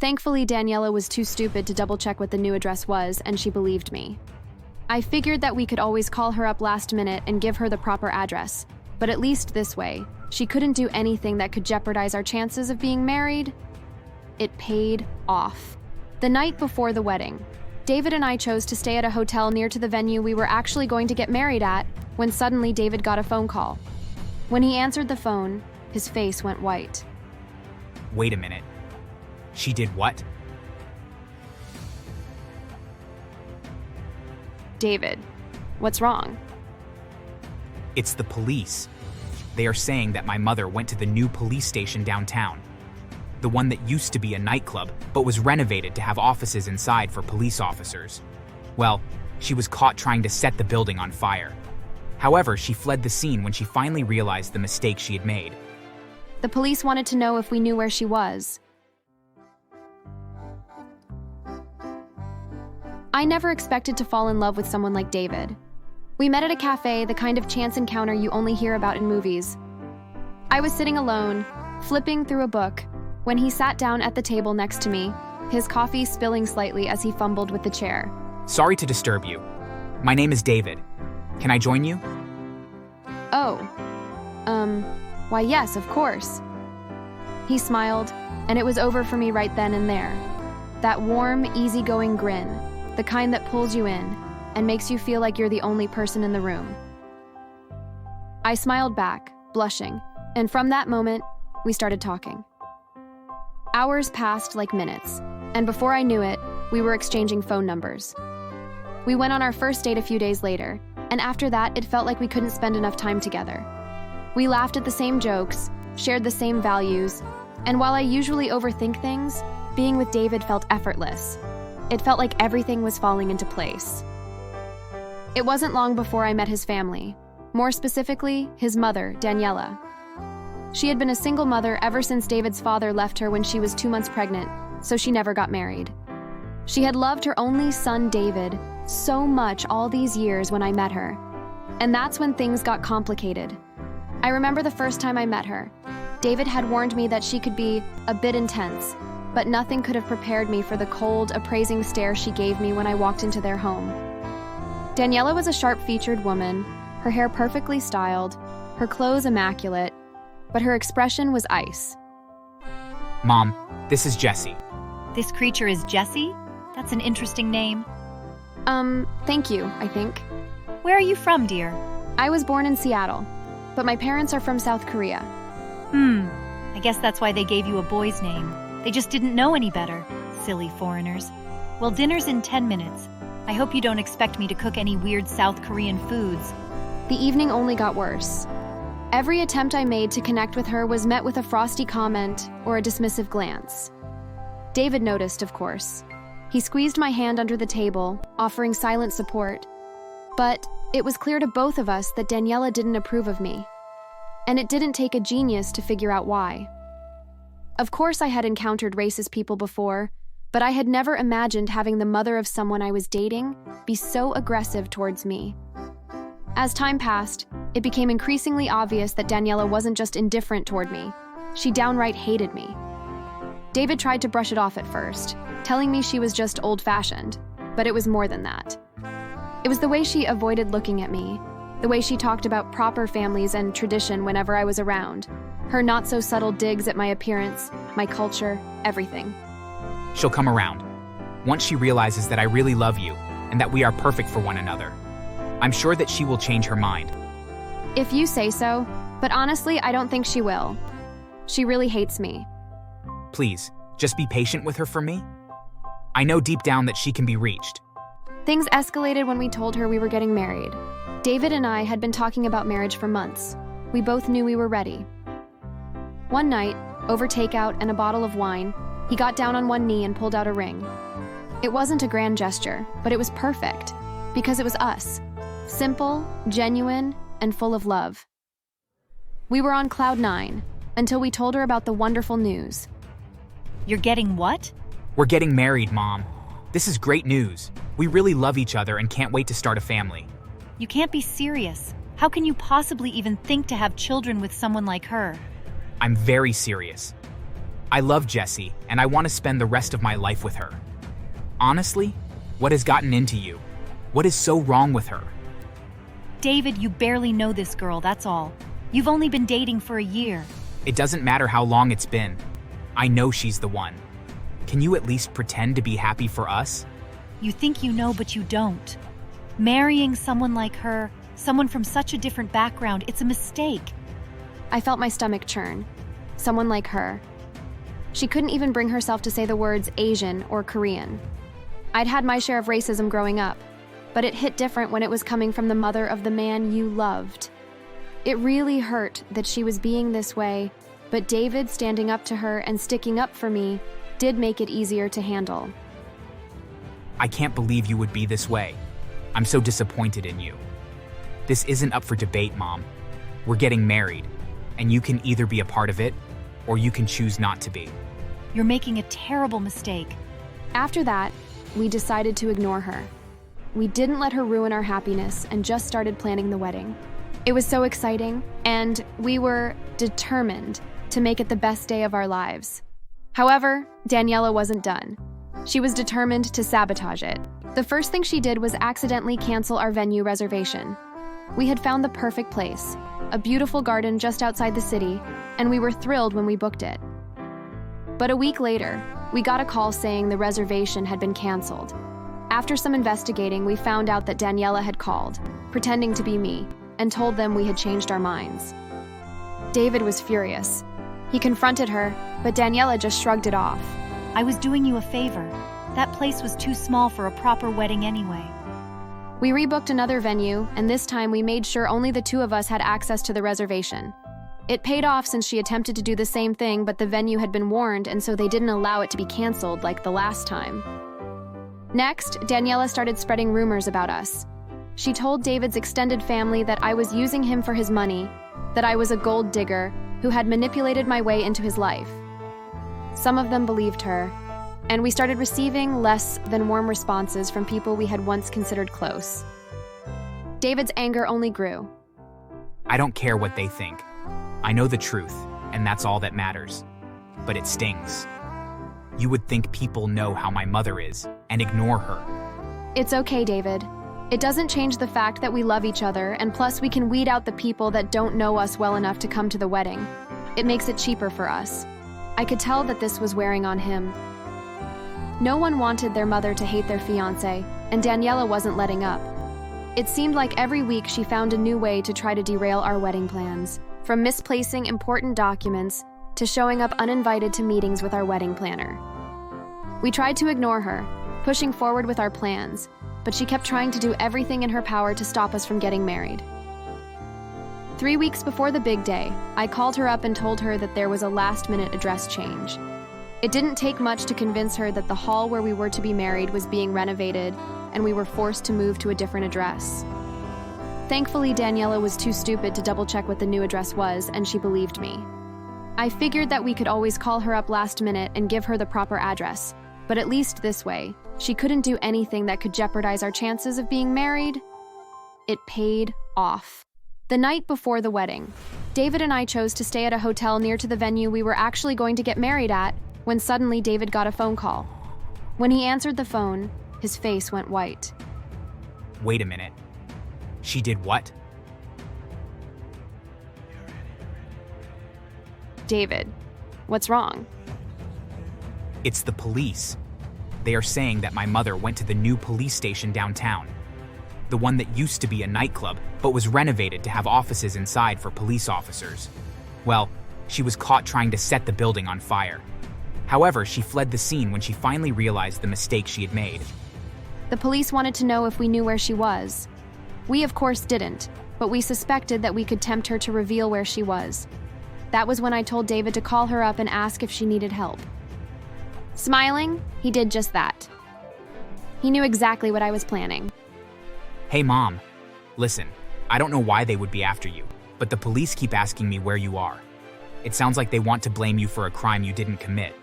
Thankfully, Daniela was too stupid to double-check what the new address was, and she believed me. I figured that we could always call her up last minute and give her the proper address, but at least this way, she couldn't do anything that could jeopardize our chances of being married. It paid off. The night before the wedding, David and I chose to stay at a hotel near to the venue we were actually going to get married at, when suddenly David got a phone call. When he answered the phone, his face went white. Wait a minute. She did what? David, what's wrong? It's the police. They are saying that my mother went to the new police station downtown. The one that used to be a nightclub, but was renovated to have offices inside for police officers. Well, she was caught trying to set the building on fire. However, she fled the scene when she finally realized the mistake she had made. The police wanted to know if we knew where she was. I never expected to fall in love with someone like David. We met at a cafe, the kind of chance encounter you only hear about in movies. I was sitting alone, flipping through a book, when he sat down at the table next to me, his coffee spilling slightly as he fumbled with the chair. Sorry to disturb you. My name is David. Can I join you? Oh, why yes, of course. He smiled, and it was over for me right then and there. That warm, easygoing grin, the kind that pulls you in and makes you feel like you're the only person in the room. I smiled back, blushing, and from that moment, we started talking. Hours passed like minutes, and before I knew it, we were exchanging phone numbers. We went on our first date a few days later, and after that, it felt like we couldn't spend enough time together. We laughed at the same jokes, shared the same values, and while I usually overthink things, being with David felt effortless. It felt like everything was falling into place. It wasn't long before I met his family, more specifically, his mother, Daniela. She had been a single mother ever since David's father left her when she was 2 months pregnant, so she never got married. She had loved her only son, David, so much all these years when I met her. And that's when things got complicated. I remember the first time I met her. David had warned me that she could be a bit intense, but nothing could have prepared me for the cold, appraising stare she gave me when I walked into their home. Daniela was a sharp-featured woman, her hair perfectly styled, her clothes immaculate, but her expression was ice. Mom, this is Jesse. This creature is Jesse? That's an interesting name. Thank you, I think. Where are you from, dear? I was born in Seattle, but my parents are from South Korea. I guess that's why they gave you a boy's name. They just didn't know any better. Silly foreigners. Well, dinner's in 10 minutes. I hope you don't expect me to cook any weird South Korean foods. The evening only got worse. Every attempt I made to connect with her was met with a frosty comment or a dismissive glance. David noticed, of course. He squeezed my hand under the table, offering silent support. But it was clear to both of us that Daniela didn't approve of me. And it didn't take a genius to figure out why. Of course I had encountered racist people before, but I had never imagined having the mother of someone I was dating be so aggressive towards me. As time passed, it became increasingly obvious that Daniela wasn't just indifferent toward me. She downright hated me. David tried to brush it off at first, telling me she was just old-fashioned, but it was more than that. It was the way she avoided looking at me, the way she talked about proper families and tradition whenever I was around, her not-so-subtle digs at my appearance, my culture, everything. She'll come around. Once she realizes that I really love you and that we are perfect for one another, I'm sure that she will change her mind. If you say so, but honestly, I don't think she will. She really hates me. Please, just be patient with her for me. I know deep down that she can be reached. Things escalated when we told her we were getting married. David and I had been talking about marriage for months. We both knew we were ready. One night, over takeout and a bottle of wine, he got down on one knee and pulled out a ring. It wasn't a grand gesture, but it was perfect, because it was us. Simple, genuine, and full of love. We were on cloud 9, until we told her about the wonderful news. You're getting what? We're getting married, Mom. This is great news. We really love each other and can't wait to start a family. You can't be serious. How can you possibly even think to have children with someone like her? I'm very serious. I love Jessie, and I want to spend the rest of my life with her. Honestly, what has gotten into you? What is so wrong with her? David, you barely know this girl, that's all. You've only been dating for a year. It doesn't matter how long it's been. I know she's the one. Can you at least pretend to be happy for us? You think you know, but you don't. Marrying someone like her, someone from such a different background, it's a mistake. I felt my stomach churn. Someone like her. She couldn't even bring herself to say the words Asian or Korean. I'd had my share of racism growing up, but it hit different when it was coming from the mother of the man you loved. It really hurt that she was being this way, but David standing up to her and sticking up for me did make it easier to handle. I can't believe you would be this way. I'm so disappointed in you. This isn't up for debate, Mom. We're getting married, and you can either be a part of it, or you can choose not to be. You're making a terrible mistake. After that, we decided to ignore her. We didn't let her ruin our happiness and just started planning the wedding. It was so exciting, and we were determined to make it the best day of our lives. However, Daniela wasn't done. She was determined to sabotage it. The first thing she did was accidentally cancel our venue reservation. We had found the perfect place, a beautiful garden just outside the city, and we were thrilled when we booked it. But a week later, we got a call saying the reservation had been canceled. After some investigating, we found out that Daniela had called, pretending to be me, and told them we had changed our minds. David was furious. He confronted her, but Daniela just shrugged it off. I was doing you a favor. That place was too small for a proper wedding anyway. We rebooked another venue, and this time we made sure only the two of us had access to the reservation. It paid off since she attempted to do the same thing, but the venue had been warned, and so they didn't allow it to be canceled like the last time. Next, Daniela started spreading rumors about us. She told David's extended family that I was using him for his money, that I was a gold digger who had manipulated my way into his life. Some of them believed her, and we started receiving less than warm responses from people we had once considered close. David's anger only grew. I don't care what they think. I know the truth, and that's all that matters. But it stings. You would think people know how my mother is and ignore her. It's okay, David. It doesn't change the fact that we love each other, and plus we can weed out the people that don't know us well enough to come to the wedding. It makes it cheaper for us. I could tell that this was wearing on him. No one wanted their mother to hate their fiancé, and Daniela wasn't letting up. It seemed like every week she found a new way to try to derail our wedding plans, from misplacing important documents to showing up uninvited to meetings with our wedding planner. We tried to ignore her, pushing forward with our plans, but she kept trying to do everything in her power to stop us from getting married. 3 weeks before the big day, I called her up and told her that there was a last-minute address change. It didn't take much to convince her that the hall where we were to be married was being renovated, and we were forced to move to a different address. Thankfully, Daniela was too stupid to double-check what the new address was, and she believed me. I figured that we could always call her up last minute and give her the proper address, but at least this way, she couldn't do anything that could jeopardize our chances of being married. It paid off. The night before the wedding, David and I chose to stay at a hotel near to the venue we were actually going to get married at, when suddenly David got a phone call. When he answered the phone, his face went white. Wait a minute. She did what? David, what's wrong? It's the police. They are saying that my mother went to the new police station downtown. The one that used to be a nightclub, but was renovated to have offices inside for police officers. Well, she was caught trying to set the building on fire. However, she fled the scene when she finally realized the mistake she had made. The police wanted to know if we knew where she was. We, of course, didn't, but we suspected that we could tempt her to reveal where she was. That was when I told David to call her up and ask if she needed help. Smiling, he did just that. He knew exactly what I was planning. Hey, Mom. Listen, I don't know why they would be after you, but the police keep asking me where you are. It sounds like they want to blame you for a crime you didn't commit.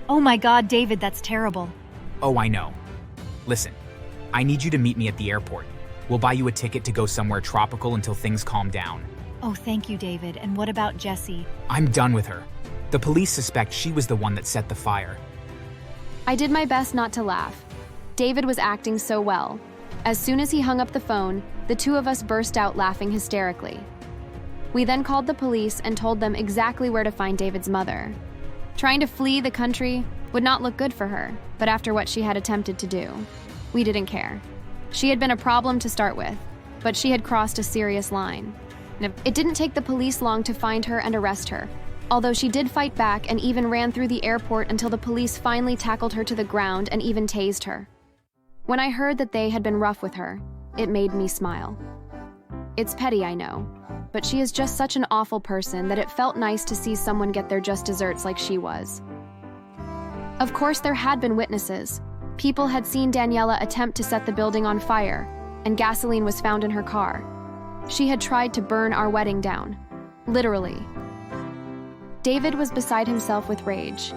Oh my God, David, that's terrible. Oh, I know. Listen, I need you to meet me at the airport. We'll buy you a ticket to go somewhere tropical until things calm down. Oh, thank you, David. And what about Jessie? I'm done with her. The police suspect she was the one that set the fire. I did my best not to laugh. David was acting so well. As soon as he hung up the phone, the two of us burst out laughing hysterically. We then called the police and told them exactly where to find David's mother. Trying to flee the country would not look good for her, but after what she had attempted to do, we didn't care. She had been a problem to start with, but she had crossed a serious line. It didn't take the police long to find her and arrest her, although she did fight back and even ran through the airport until the police finally tackled her to the ground and even tased her. When I heard that they had been rough with her, it made me smile. It's petty, I know, but she is just such an awful person that it felt nice to see someone get their just desserts like she was. Of course, there had been witnesses. People had seen Daniela attempt to set the building on fire, and gasoline was found in her car. She had tried to burn our wedding down. Literally. David was beside himself with rage.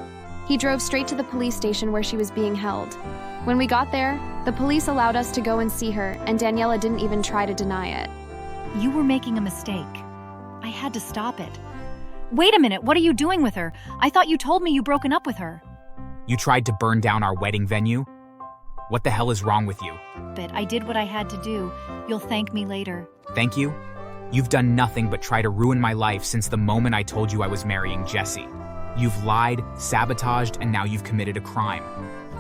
He drove straight to the police station where she was being held. When we got there, the police allowed us to go and see her, and Daniela didn't even try to deny it. You were making a mistake. I had to stop it. Wait a minute, what are you doing with her? I thought you told me you broken up with her. You tried to burn down our wedding venue? What the hell is wrong with you? But I did what I had to do. You'll thank me later. Thank you? You've done nothing but try to ruin my life since the moment I told you I was marrying Jesse. You've lied, sabotaged, and now you've committed a crime.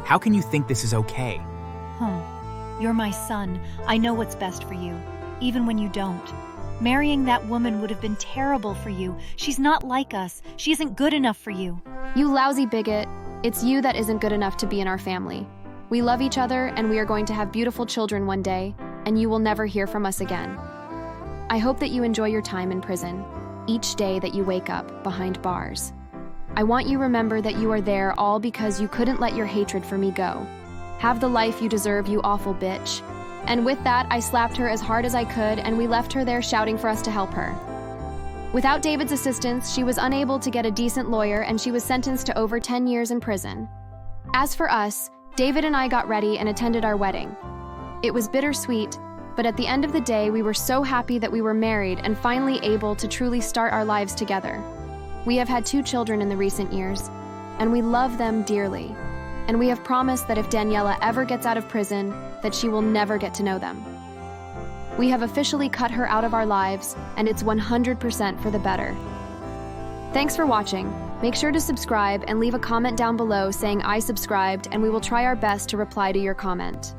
How can you think this is okay? You're my son. I know what's best for you, even when you don't. Marrying that woman would have been terrible for you. She's not like us. She isn't good enough for you. You lousy bigot. It's you that isn't good enough to be in our family. We love each other, and we are going to have beautiful children one day, and you will never hear from us again. I hope that you enjoy your time in prison, each day that you wake up behind bars. I want you to remember that you are there all because you couldn't let your hatred for me go. Have the life you deserve, you awful bitch. And with that, I slapped her as hard as I could, and we left her there shouting for us to help her. Without David's assistance, she was unable to get a decent lawyer, and she was sentenced to over 10 years in prison. As for us, David and I got ready and attended our wedding. It was bittersweet, but at the end of the day, we were so happy that we were married and finally able to truly start our lives together. We have had 2 children in the recent years, and we love them dearly. And we have promised that if Daniela ever gets out of prison, that she will never get to know them. We have officially cut her out of our lives, and it's 100% for the better. Thanks for watching. Make sure to subscribe and leave a comment down below saying I subscribed, and we will try our best to reply to your comment.